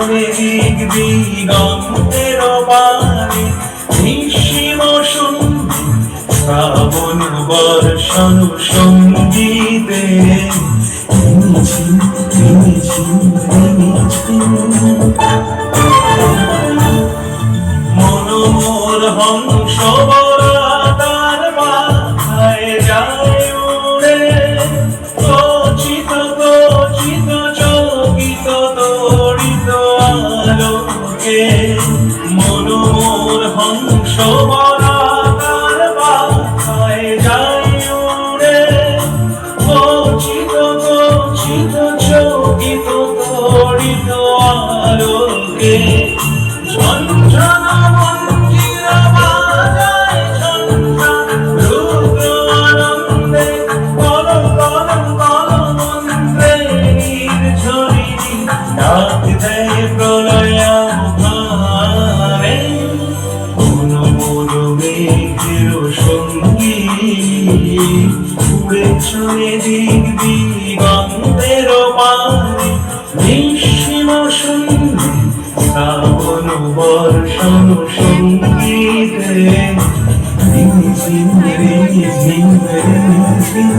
চলে দিক দিগন্তের পানে, নিঃসীম শূন্যে শ্রাবণ বর্ষণ সঙ্গীতে। মনোমোর হংস বরা তার মাথায় যায় উড়ে, গচিত গচিত চকিত তড়িত আলোকে। মনোমোর হংস বরা তার মাথায় যায় উড়ে, গচিত গচিত চকিত তড়িত আলোকে। ঝনঝনা মঞ্জিরা বাজায় ঝনঝন রুদ্র আনন্দে, কলম কলম কলম মন্ত্রে নির্ঝরিণী ডাক দেয় প্রলয়াভাবে। কোন মন মেঘের সঙ্গী উড়ে চলে দিক দিগন্তের পানে, নিঃসীম শূন্যে শ্রাবণ বর্ষণ সঙ্গীতে। ঝিম ঝিম ঝিম ঝিম।